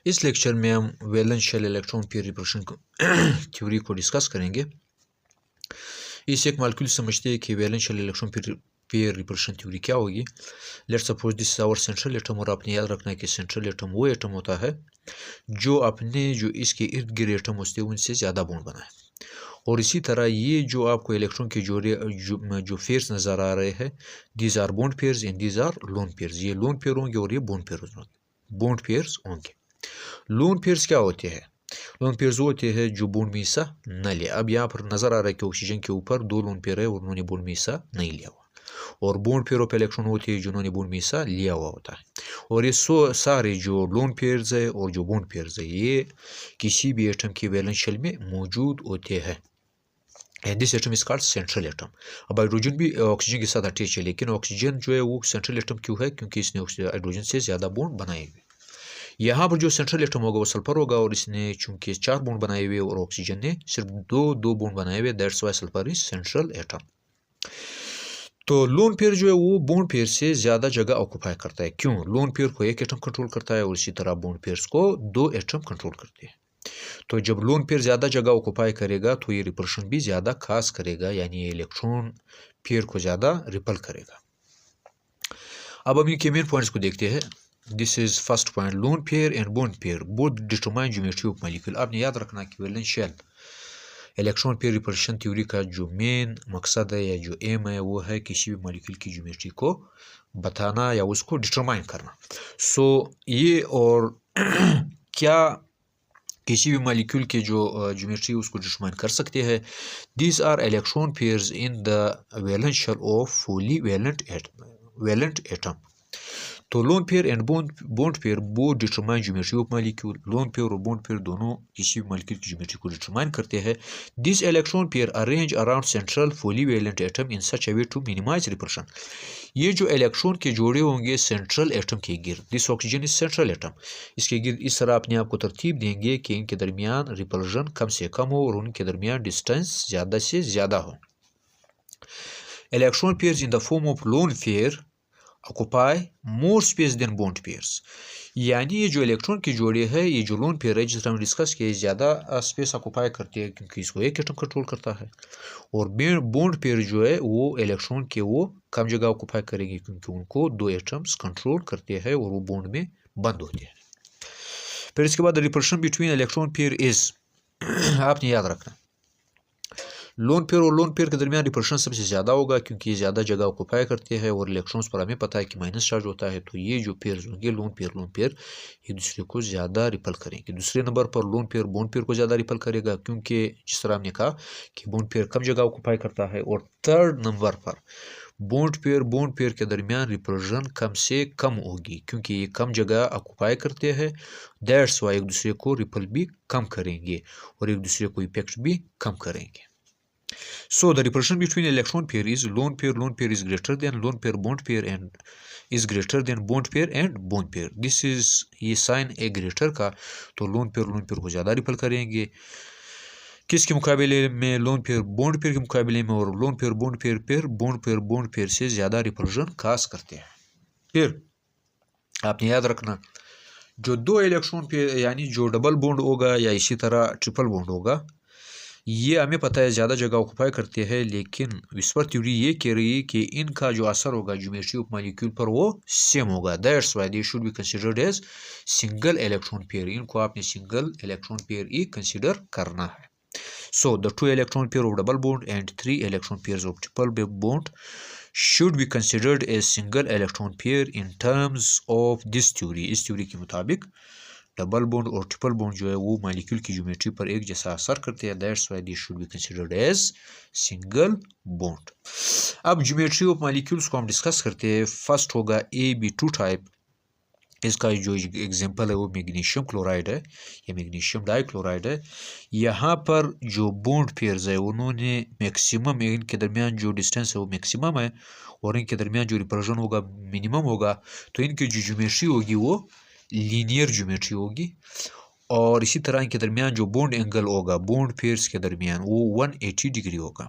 इस लेक्चर में हम valence shell electron pair repulsion theory को डिस्कस करेंगे। इस एक मॉलिक्यूल समझते हैं कि valence shell electron pair repulsion theory क्या होगी। Let's suppose this is our central atom, और आपने याद रखना है कि सेंट्रल एटम वो एटम होता है जो अपने जो इसके इर्द गिर्द एटम होते हैं उनसे ज़्यादा बॉन्ड बनाए। और इसी तरह ये जो आपको इलेक्ट्रॉन के जोड़े जो फेयर्स नज़र आ रहे हैं, these are bond pairs and these are lone pairs. ये लोन पेयर होंगे और ये बॉन्ड पेयर्स होंगे। लोन पेयर्स क्या होते हैं? लोन पेयर्स होते हैं जो बॉन्ड में हिस्सा न ले। अब यहाँ पर नजर आ रहा है कि ऑक्सीजन के ऊपर दो लोन पेयर है और उन्होंने बॉन्ड में हिस्सा नहीं लिया हुआ, और बॉन्ड पेयर ऑफ इलेक्ट्रॉन होती है जिन्होंने बॉन्ड में हिस्सा लिया हुआ होता है। और ये सारे जो लोन पेयर्स है और जो बॉन्ड पेयर्स है ये किसी भी एटम की वैलेंस शेल में मौजूद होते हैं। And this atom is called central atom. अब हाइड्रोजन भी ऑक्सीजन के साथ अटैच है, लेकिन ऑक्सीजन जो है वो सेंट्रल एटम क्यों है? क्योंकि इसने हाइड्रोजन से ज़्यादा बॉन्ड बनाए हुए। यहाँ पर जो सेंट्रल एटम होगा वो सल्फर होगा, और इसने चूंकि 4 बॉन्ड बनाए हुए और ऑक्सीजन ने सिर्फ दो बॉन्ड बनाए हुए, that's why sulphur is central atom. तो लोन पेयर जो है वो बॉन्ड पेयर से ज़्यादा जगह ऑक्यूपाई करता है। क्यों? लोन पेयर को एक एटम कंट्रोल करता है और इसी तरह बॉन्ड पेयर्स को 2 एटम कंट्रोल करते हैं। तो जब लोन पेयर ज़्यादा जगह ऑक्यूपाई करेगा तो ये रिपल्शन भी ज़्यादा खास करेगा, यानी ये इलेक्ट्रॉन पेयर को ज़्यादा रिपल करेगा। अब हम इनके मेन पॉइंट्स को देखते हैं। This is first point, lone pair and bond pair both determine geometry of molecule. आपने याद रखना कि valence shell electron pair repulsion theory का जो मेन मकसद है या जो एम है वो है किसी भी मॉलिक्यूल की ज्योमेट्री को बताना या उसको डिटरमाइन करना। सो ये और क्या किसी भी मॉलिक्यूल के जो ज्योमेट्री उसको डिटरमाइन कर सकते हैं। These are electron pairs in the valence shell of fully valent atom. तो lone pair and bond pair both determine geometry of molecule. Lone pair और बॉन्ड पेयर दोनों किसी भी मॉलिक्यूल की ज्योमेट्री को डिटरमाइन करते हैं। This electron pair arrange around central fully valent atom in such a way to minimize repulsion. ये जो इलेक्ट्रॉन के जोड़े होंगे सेंट्रल एटम के गिर्द, this oxygen is central atom, इसके गिर्द इस तरह अपने आप को तरतीब देंगे कि इनके दरमियान रिपल्शन कम से कम हो और उनके दरमियान डिस्टेंस ज़्यादा से ज़्यादा हो। Electron pairs in the form of lone pair occupy more space than bond pairs. यानी ये जो इलेक्ट्रॉन की जोड़े है, ये जो लोन पेयर है जिस तरह हम डिस्कस किए, ज़्यादा स्पेस ऑक्यूपाई करती है क्योंकि इसको एक एटम कंट्रोल करता है। और बॉन्ड पेयर जो है वो इलेक्ट्रॉन के वो कम जगह ऑक्यूपाई करेंगे क्योंकि उनको 2 एटम्स कंट्रोल करते हैं और वो बॉन्ड में बंद होते हैं। फिर इसके बाद repulsion between electron pair is आपने याद रखना, लोन पेयर और लोन पेयर के दरमियान रिपल्शन सबसे ज़्यादा होगा क्योंकि ये ज़्यादा जगह ऑक्यूपाई करते हैं और इलेक्ट्रॉन्स पर हमें पता है कि माइनस चार्ज होता है। तो ये जो पेयर्स होंगे लोन पेयर एक दूसरे को ज़्यादा रिपल करेंगे। दूसरे नंबर पर लोन पेयर बॉन्ड पेयर को ज़्यादा रिपल करेगा क्योंकि जिस तरह हमने कहा कि बॉन्ड पेयर कम जगह ऑक्यूपाई करता है। और थर्ड नंबर पर बॉन्ड पेयर के दरमियान रिपल्शन कम से कम होगी क्योंकि ये कम जगह ऑक्यूपाई करते हैं, दैट्स वाई एक दूसरे को रिपल भी कम करेंगे और एक दूसरे को इफेक्ट भी कम करेंगे। So the repulsion between electron pair is lone pair is greater than lone pair bond pair and is greater than bond pair and bond pair. This is ये साइन ए ग्रेटर का, तो लोन पेयर को ज़्यादा ripple करेंगे किसके मुकाबले में? Lone pair bond pair के मुकाबले में। और लोन पेयर बॉन्ड पेयर से ज़्यादा रिपल्शन खास करते हैं। फिर आपने याद रखना जो 2 इलेक्ट्रॉन पेयर यानी जो डबल बॉन्ड होगा या इसी तरह ट्रिपल बॉन्ड होगा, ये हमें पता है ज़्यादा जगह ऑक्यूपाई करते हैं, लेकिन इस पर थ्योरी ये कह रही है कि इनका जो असर होगा ज्योमेट्री ऑफ मॉलिक्यूल पर वो सेम होगा। That's why they should be considered as single electron pair. इनको आपने सिंगल इलेक्ट्रॉन पेयर ही कंसीडर करना है। So the 2 electron pair of double bond and 3 electron pairs of triple bond should be considered as single electron pair in terms of this theory. इस theory के मुताबिक double bond और triple bond जो है वो molecule की geometry पर एक जैसा असर करते हैं, that's why this should be considered as single bond. अब ज्योमेट्री ऑफ मॉलिक्यूल्स को हम डिस्कस करते हैं। फर्स्ट होगा AB2 टाइप। इसका जो एग्जांपल है वो मैग्नीशियम क्लोराइड है या मैग्नीशियम डाइक्लोराइड है। यहाँ पर जो बॉन्ड पेयर्स है उन्होंने मैक्सिमम, इनके दरमियान जो डिस्टेंस है वो मैक्सिमम है और इनके दरमियान जो रिपल्शन होगा मिनिमम होगा। तो इनकी जो ज्योमेट्री होगी वो लीनियर ज्योमेट्री होगी। और इसी तरह इनके दरमियान जो बॉन्ड एंगल होगा बॉन्ड पेयर्स के दरमियान वो 180 डिग्री होगा।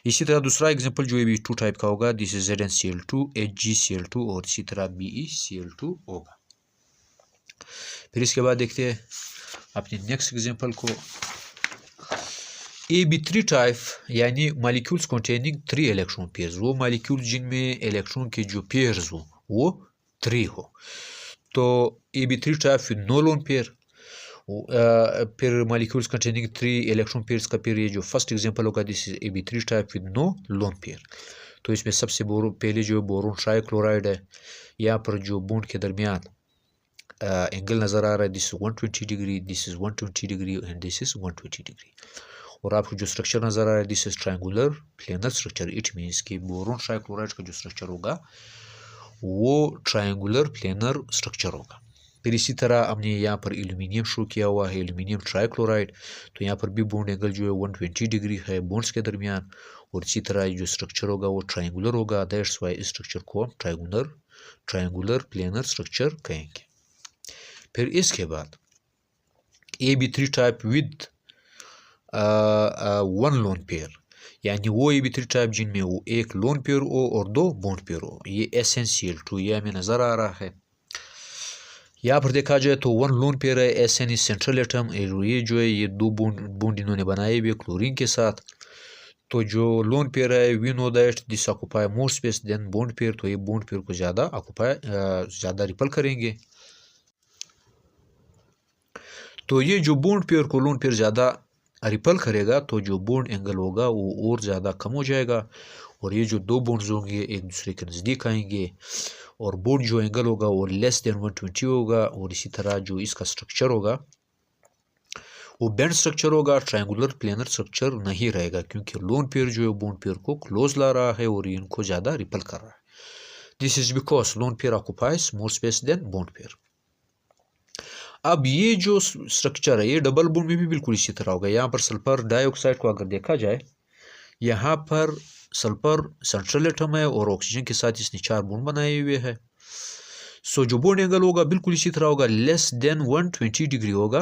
इसी तरह दूसरा एग्जांपल जो AB2 टाइप का होगा, दिस इज ZnCl2 HgCl2 और इसी तरह BeCl2 होगा। फिर इसके बाद देखते हैं अपने नेक्स्ट एग्जांपल को। AB3 टाइप यानी मॉलिक्यूल्स कंटेनिंग 3 इलेक्ट्रॉन पेयर्स, वो मॉलिक्यूल जिनमें इलेक्ट्रॉन के जो पेयर्स हो वो 3 हो। तो AB3 type with no lone pair. फिर मॉलिक्यूल्स कंटेनिंग 3 इलेक्ट्रॉन पेयर्स का फिर ये जो फर्स्ट एग्जांपल होगा, this is AB3 type with no lone pair. तो इसमें सबसे पहले जो बोरोन ट्राइक्लोराइड है, यहाँ पर जो बॉन्ड के दरमियान एंगल नज़र आ रहा है, this is 120 degree, this is 120 degree and this is 120 degree. और आपको जो स्ट्रक्चर नज़र आ रहा है, this is triangular planar structure. It means कि बोरोन ट्राइक्लोराइड का जो स्ट्रक्चर होगा वो ट्रायंगुलर प्लेनर स्ट्रक्चर होगा। फिर इसी तरह हमने यहाँ पर एल्यूमिनियम शो किया हुआ है, एल्यूमिनियम ट्राइक्लोराइड। तो यहाँ पर भी बॉन्ड एंगल जो है 120 डिग्री है बॉन्ड्स के दरमियान, और इसी तरह जो स्ट्रक्चर होगा वो ट्रायंगुलर होगा। दैट्स वाई इस स्ट्रक्चर को हम ट्रायंगुलर प्लेनर स्ट्रक्चर कहेंगे। फिर इसके बाद AB3 type with 1 loan pair, यानी वो AB3 टाइप जिनमें वो एक लोन पेयर हो और 2 बॉन्ड पेयर हो। ये SnCl2 ये हमें नज़र आ रहा है। यहाँ पर देखा जाए तो 1 लोन पेयर है, SN इज सेंट्रल एटम, ये जो है ये 2 बॉन्ड इन्होंने बनाए हुए क्लोरीन के साथ। तो जो लोन पेयर है, we know that this occupy more space than bond pair, तो ये बॉन्ड पेयर को ज़्यादा रिपल करेंगे। तो ये जो बॉन्ड पेयर को लोन पेयर ज़्यादा रिपल करेगा तो जो बॉन्ड एंगल होगा वो और ज़्यादा कम हो जाएगा, और ये जो 2 बॉन्ड्स होंगे एक दूसरे के नज़दीक आएंगे, और बॉन्ड जो एंगल होगा वो लेस देन 120 होगा। और इसी तरह जो इसका स्ट्रक्चर होगा वो बेंड स्ट्रक्चर होगा, ट्रायंगुलर प्लेनर स्ट्रक्चर नहीं रहेगा, क्योंकि लोन पेयर जो है बॉन्ड पेयर को क्लोज ला रहा है और इनको ज़्यादा रिपल कर रहा है। This is because lone pair occupies more space than bond pair. अब ये जो स्ट्रक्चर है ये डबल बॉन्ड में भी बिल्कुल इसी तरह होगा। यहाँ पर सल्फर डाइऑक्साइड को अगर देखा जाए, यहाँ पर सल्फर सेंट्रल एटम है और ऑक्सीजन के साथ इसने 4 बॉन्ड बनाए हुए हैं। सो जो बॉन्ड एंगल होगा बिल्कुल इसी तरह होगा, लेस देन 120 डिग्री होगा,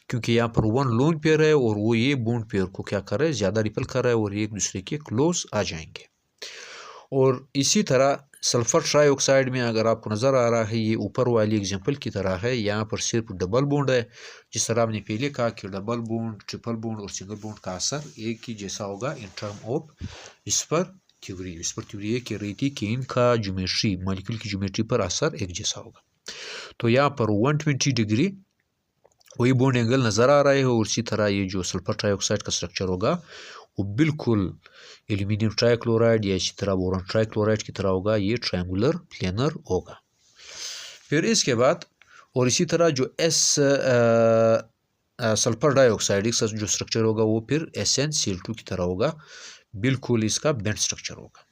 क्योंकि यहाँ पर 1 लोन पेयर है और वो ये बॉन्ड पेयर को क्या कर रहा है, ज़्यादा रिपल कर रहा है और एक दूसरे के क्लोज आ जाएंगे। और इसी तरह सल्फर ट्राइऑक्साइड में अगर आपको नज़र आ रहा है, ये ऊपर वाली एग्जांपल की तरह है, यहाँ पर सिर्फ डबल बॉन्ड है। जिस तरह हमने पहले कहा कि डबल बॉन्ड, ट्रिपल बॉन्ड और सिंगल बॉन्ड का असर एक ही जैसा होगा in term of whisper theory. Whisper theory ये कह रही थी कि इनका ज्योमेट्री, मॉलिक्यूल की ज्योमेट्री पर असर एक जैसा होगा। तो यहाँ पर 120 डिग्री वही बॉन्ड एंगल नज़र आ रहा है, और इसी तरह ये जो सल्फर ट्राइऑक्साइड का स्ट्रक्चर होगा वो बिल्कुल एल्यूमिनियम ट्राइक्लोराइड या इसी तरह बोरॉन ट्राइक्लोराइड की तरह होगा, ये ट्रायंगुलर प्लेनर होगा। फिर इसके बाद और इसी तरह जो सल्फर डाइऑक्साइड का जो स्ट्रक्चर होगा वो फिर SnCl2 की तरह होगा, बिल्कुल इसका बेंड स्ट्रक्चर होगा।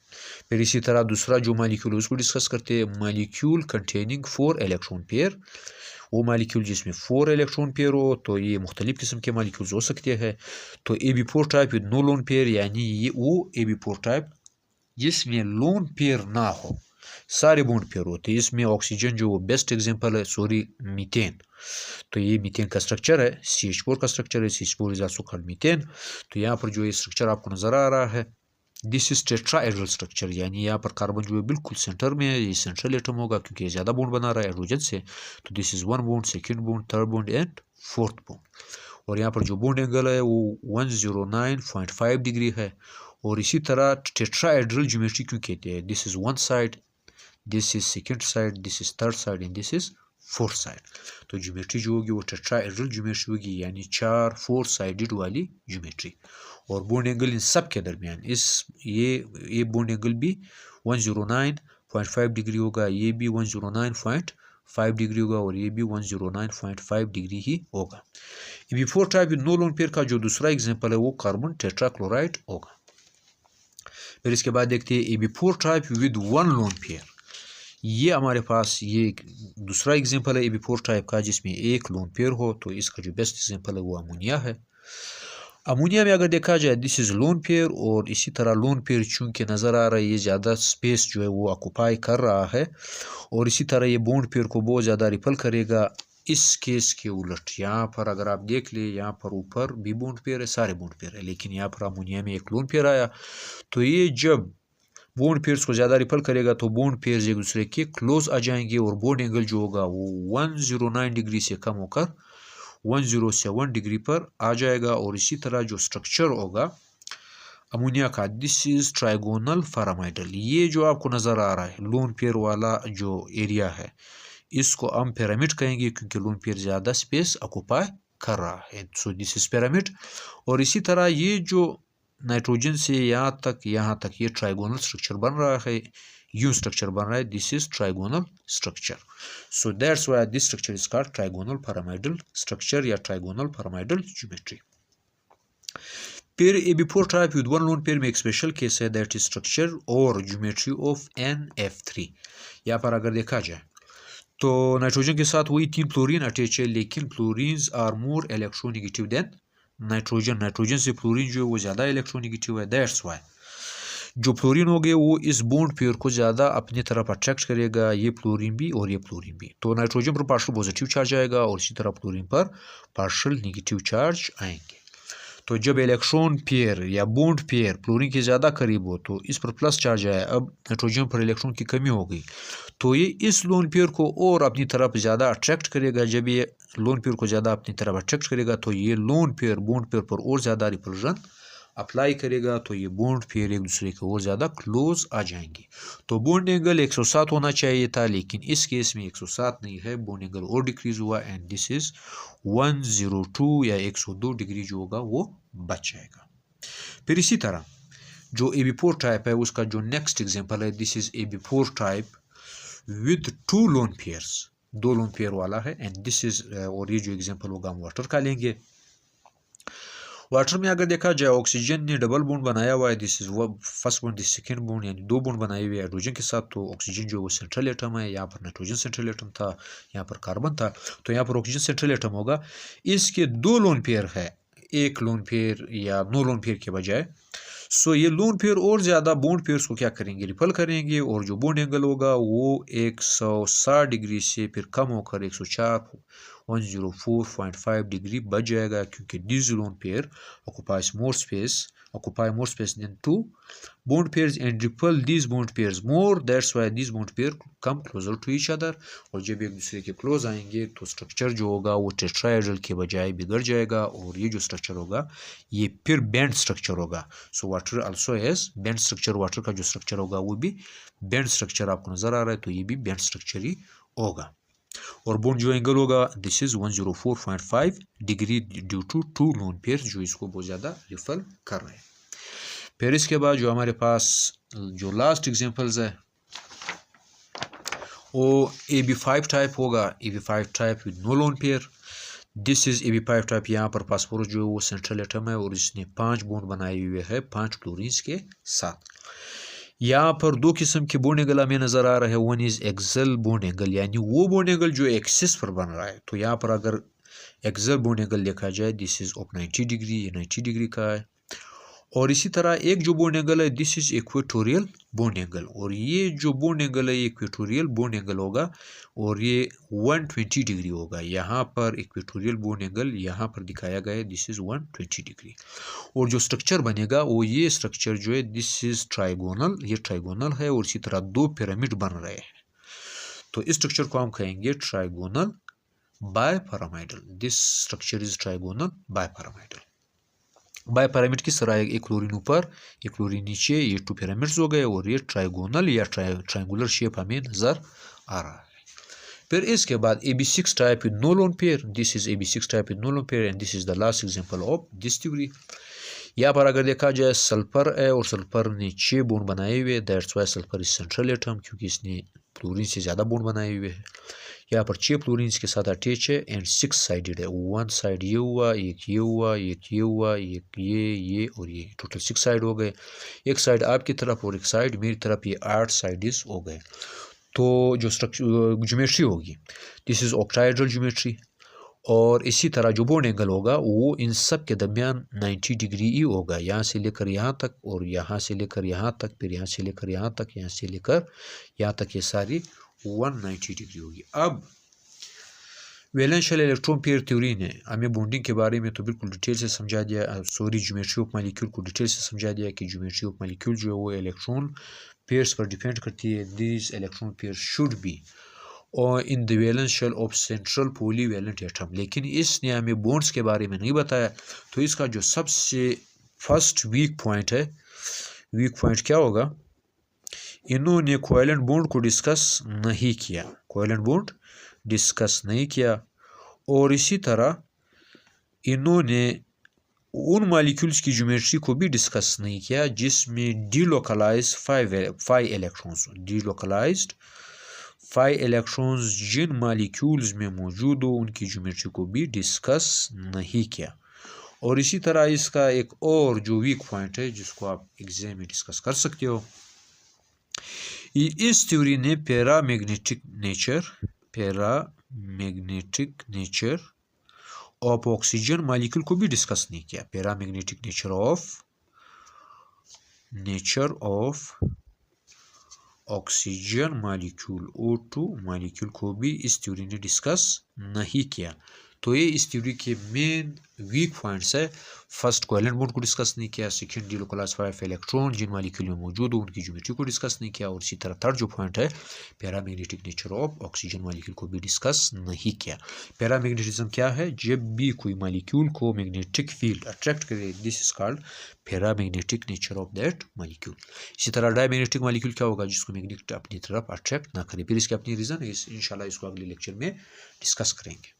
फिर इसी तरह दूसरा जो मॉलिक्यूल उसको डिस्कस करते हैं, मॉलिक्यूल कंटेनिंग 4 इलेक्ट्रॉन पेयर। वो मॉलिक्यूल जिसमें 4 इलेक्ट्रॉन पेयर हो, तो ये मुख्तलिफ किस्म के मॉलिक्यूल्स हो सकते हैं। तो AB4 type with no lone pair, यानी ये वो AB4 टाइप जिसमें लोन पेयर ना हो, सारे बॉन्ड पेयर होते हैं। इसमें ऑक्सीजन जो बेस्ट एग्जांपल है, सॉरी मीथेन, तो ये मीथेन का स्ट्रक्चर है, CH4 का स्ट्रक्चर है, CH4 is also called methane. तो यहाँ पर जो ये स्ट्रक्चर आपको नज़र आ रहा है, दिस इज टेट्राहेड्रल स्ट्रक्चर, यानी यहाँ पर कार्बन जो है बिल्कुल सेंटर में है, ये सेंट्रल एटम होगा क्योंकि ये ज़्यादा बॉन्ड बना रहा है हाइड्रोजन से। तो this is 1 bond, 2nd bond, 3rd bond and 4th bond. और यहाँ पर जो बॉन्ड एंगल है वो 109.5 डिग्री है। और इसी तरह टेट्राहेड्रल ज्योमेट्री क्यों कहते हैं, this is 1 side, this is 2nd side, this is 3rd side and this is 4th side. तो ज्योमेट्री जो होगी वो टेट्राहेड्रल ज्योमेट्री होगी, यानी 4 साइडेड वाली ज्योमेट्री। और बॉन्ड एंगल इन सब के दरमियान ये बॉन्ड एंगल भी 109.5 डिग्री होगा, ये भी 109.5 डिग्री होगा और ये भी 109.5 डिग्री ही होगा। AB4 type no lone pair का जो दूसरा एग्जांपल है वो कार्बन टेट्राक्लोराइड होगा। फिर इसके बाद देखते हैं AB4 type with 1 lone pair. ये हमारे पास ये दूसरा एग्जांपल है AB4 टाइप का जिसमें एक लोन पेयर हो। तो इसका जो बेस्ट एग्जांपल है वो अमोनिया है। अमोनिया में अगर देखा जाए दिस इज़ लोन पेयर, और इसी तरह लोन पेयर चूँकि नज़र आ रहा है ये ज़्यादा स्पेस जो है वो ऑक्यूपाई कर रहा है, और इसी तरह ये बॉन्ड पेयर को बहुत ज़्यादा रिपल करेगा। इस केस के उलट यहाँ पर अगर आप देख ले, यहाँ पर ऊपर भी बॉन्ड पेयर है, सारे बॉन्ड पेयर है, लेकिन यहाँ पर अमोनिया में एक लोन पेयर आया। तो ये जब बॉन्ड पेयर्स को ज़्यादा रिपल करेगा तो बॉन्ड पेयर्स एक दूसरे के क्लोज आ जाएंगे और बॉन्ड एंगल जो होगा वो 109 डिग्री से कम होकर 107 डिग्री पर आ जाएगा। और इसी तरह जो स्ट्रक्चर होगा अमोनिया का, दिस इज ट्राइगोनल पैरामाइडल। ये जो आपको नज़र आ रहा है लोन पेयर वाला जो एरिया है इसको हम पिरामिड कहेंगे क्योंकि लोन पेयर ज़्यादा स्पेस ऑक्यूपाई कर रहा है। So this is pyramid. और इसी तरह ये जो नाइट्रोजन से यहाँ तक ये ट्राइगोनल स्ट्रक्चर बन रहा है, यूं स्ट्रक्चर बन रहा है, this is trigonal structure. So that's why this structure is called trigonal pyramidal structure या trigonal pyramidal geometry. Pair AB4 type with one lone pair में एक स्पेशल केस है, दैट इज स्ट्रक्चर और ज्योमेट्री ऑफ NF3। यहाँ पर अगर देखा जाए तो नाइट्रोजन के साथ वही 3 फ्लोरीन अटैच है, लेकिन fluorines are more electronegative than nitrogen. Nitrogen से फ्लोरीन जो है वो ज़्यादा इलेक्ट्रोनेगेटिव है। दैट्स वाई जो फ्लोरीन हो गए वो इस बॉन्ड पेयर को ज़्यादा अपनी तरफ अट्रैक्ट करेगा, ये फ्लोरीन भी और ये फ्लोरीन भी। तो नाइट्रोजन पर पार्शियल पॉजिटिव चार्ज आएगा और इसी तरह फ्लोरीन पर पार्शियल नेगेटिव चार्ज आएंगे। तो जब इलेक्ट्रॉन पेयर या बॉन्ड पेयर फ्लोरीन के ज़्यादा करीब हो तो इस पर प्लस चार्ज आया, अब नाइट्रोजन पर इलेक्ट्रॉन की कमी हो गई तो ये इस लोन पेयर को और अपनी तरफ ज़्यादा अट्रैक्ट करेगा। जब ये लोन पेयर को ज़्यादा अपनी तरफ अट्रैक्ट करेगा तो ये लोन पेयर बॉन्ड पेयर पर और ज़्यादा रिपल्शन अप्लाई करेगा, तो ये बॉन्ड पेयर एक दूसरे के और ज़्यादा क्लोज आ जाएंगे। तो बॉन्ड एंगल 107 होना चाहिए था, लेकिन इस केस में 107 नहीं है, बॉन्ड एंगल और डिक्रीज हुआ एंड दिस इज 102 या 102 डिग्री जो होगा वो बच जाएगा। फिर इसी तरह जो AB4 टाइप है उसका जो नेक्स्ट एग्जांपल है, this is AB4 type with 2 lone pairs, 2 lone pair वाला है एंड दिस इज, और ये जो एग्जांपल होगा हम वाटर का लेंगे। वाटर में अगर देखा जाए ऑक्सीजन ने डबल बॉन्ड बनाया हुआ है, this is first bond, this second bond, यानी 2 बॉन्ड बनाए हुए हाइड्रोजन के साथ। तो ऑक्सीजन जो वो सेंट्रल एटम है, यहाँ पर नाइट्रोजन सेंट्रल एटम था, यहाँ पर कार्बन था, तो यहाँ पर ऑक्सीजन सेंट्रल एटम होगा। इसके 2 लोन पेयर है, एक लोन पेयर या 9 लोन पेयर के बजाय। सो ये लोन पेयर और ज़्यादा बॉन्ड पेयर्स को क्या करेंगे, रिपल करेंगे, और जो बॉन्ड एंगल होगा वो 160 डिग्री से फिर कम होकर 104.5 डिग्री बच जाएगा, क्योंकि this lone pair occupy more space than 2 bond pairs and repel these bond pairs more. That's why these bond pair come closer to each other। और जब एक दूसरे के क्लोज आएंगे तो स्ट्रक्चर जो होगा वो टेट्राहेड्रल के बजाय बिगड़ जाएगा, और ये जो स्ट्रक्चर होगा ये फिर बैंड स्ट्रक्चर होगा। So water also has banned structure, water का जो स्ट्रक्चर होगा वो भी बैंड स्ट्रक्चर आपको नजर आ रहा है, तो ये भी बैंड स्ट्रक्चर ही होगा। और बॉन्ड जो एंगल होगा this is 104.5 degree due to 2 lone pair जो इसको बहुत ज़्यादा रिफल कर रहे हैं। फिर इसके बाद जो हमारे पास जो लास्ट एग्जांपल्स है वो AB5 टाइप होगा, AB5 type with no lone pair. This is AB5 type. यहाँ पर फास्फोरस जो है वो सेंट्रल एटम है और इसने 5 बॉन्ड बनाए हुए हैं 5 क्लोरीन्स के साथ। यहाँ पर 2 किस्म के बॉन्ड एंगल हमें नजर आ रहा है, one is axial bond angle, यानी वो बॉन्ड एंगल जो एक्सिस पर बन रहा है। तो यहाँ पर अगर एक्सल बॉन्ड एंगल देखा जाए दिस इज ऑफ 90 डिग्री, ये 90 डिग्री का है। और इसी तरह एक जो बॉन्ड एंगल है this is equatorial bond angle, और ये जो बॉन्ड एंगल है इक्वेटोरियल बॉन्ड एंगल होगा और ये 120 डिग्री होगा। यहाँ पर इक्वेटोरियल बॉन्ड एंगल यहाँ पर दिखाया गया है, दिस इज 120 डिग्री। और जो स्ट्रक्चर बनेगा वो ये स्ट्रक्चर जो है दिस इज ट्राइगोनल, ये ट्राइगोनल है और इसी तरह 2 पिरामिड बन रहे हैं। तो इस स्ट्रक्चर को हम कहेंगे trigonal bipyramidal. This structure is trigonal bipyramidal. Bi pyramid किस तरह, एक क्लोरीन ऊपर एक क्लोरीन नीचे, ये 2 पिरामिड्स हो गए और ये ट्राइगोनल या ट्राइंगुलर शेप हमें नजर आ रहा है। फिर इसके बाद AB6 type with no lone pair, this is AB6 type with no lone pair and this is the last example of this theory. यहाँ पर अगर देखा जाए सल्फर है और सल्फर ने 6 बॉन्ड बनाए हुए, that's why sulphur is central atom, क्योंकि इसने फ्लोरीन से ज़्यादा बॉन्ड बनाए हुए हैं। यहाँ पर 6 फ्लोरीन्स के साथ अटैच है एंड 6 साइडेड है, 1 साइड ये हुआ, एक ये हुआ, एक ये हुआ, एक ये और ये, टोटल 6 साइड हो गए। एक साइड आपकी तरफ और एक साइड मेरी तरफ, ये 8 साइड्स हो गए। तो जो स्ट्रक्चर ज्योमेट्री होगी दिस इज ऑक्टाहेड्रल ज्योमेट्री, और इसी तरह जो बॉन्ड एंगल होगा वो इन सब के दरमियान 90 डिग्री ही होगा, यहाँ से लेकर यहाँ तक और यहाँ से लेकर यहाँ तक, फिर यहाँ से लेकर यहाँ तक, यहाँ से लेकर यहाँ तक, ये सारी 190 डिग्री होगी। अब वैलेंशियल इलेक्ट्रॉन पेयर थ्योरी ने हमें बॉन्डिंग के बारे में तो बिल्कुल डिटेल से समझा दिया, सॉरी ज्योमेट्री ऑफ मॉलिक्यूल को डिटेल से समझा दिया कि ज्योमेट्री ऑफ मॉलिक्यूल जो है वो इलेक्ट्रॉन पेयर्स पर डिपेंड करती है। This electron pair should be और in the valence shell of central polyvalent atom. लेकिन इसने हमें बॉन्ड्स के बारे में नहीं बताया, तो इसका जो सबसे फर्स्ट वीक पॉइंट है, वीक पॉइंट क्या होगा? इन्होंने कोवेलेंट बॉन्ड को डिस्कस नहीं किया, कोवेलेंट बॉन्ड डिस्कस नहीं किया। और इसी तरह इन्होंने उन मॉलिक्यूल्स की ज्योमेट्री को भी डिस्कस नहीं किया जिसमें डीलोकलाइज्ड 5 इलेक्ट्रॉन्स, डीलोकलाइज्ड 5 इलेक्ट्रॉन्स जिन मॉलिक्यूल्स में मौजूद हो उनकी ज्योमेट्री को भी डिस्कस नहीं किया। और इसी तरह इसका एक और जो वीक पॉइंट है जिसको आप एग्जाम में डिस्कस कर सकते हो, इस थ्योरी ने paramagnetic nature of oxygen molecule को भी डिस्कस नहीं किया। Paramagnetic nature of oxygen molecule O2 molecule को भी इस थ्योरी ने डिस्कस नहीं किया। तो ये इस थ्योरी के मेन वीक पॉइंट्स है। फर्स्ट कोवेलेंट बॉन्ड को डिस्कस नहीं किया, सेकंड डीलोकलाइज्ड 5 इलेक्ट्रॉन जिन मॉलिक्यूल में मौजूद हो उनकी ज्योमेट्री को डिस्कस नहीं किया, और इसी तरह थर्ड जो पॉइंट है paramagnetic nature of oxygen molecule को भी डिस्कस नहीं किया। पैरामैग्नेटिज्म क्या है? जब भी कोई मॉलिक्यूल को मैग्नेटिक फील्ड अट्रैक्ट करे, this is called paramagnetic nature of that molecule. इसी तरह डायमैग्नेटिक मॉलिक्यूल क्या होगा? जिसको मैग्नेट अपनी तरफ अट्रैक्ट ना करे। फिर इसके अपनी रीजन है, इंशाल्लाह इसको अगले लेक्चर में डिस्कस करेंगे।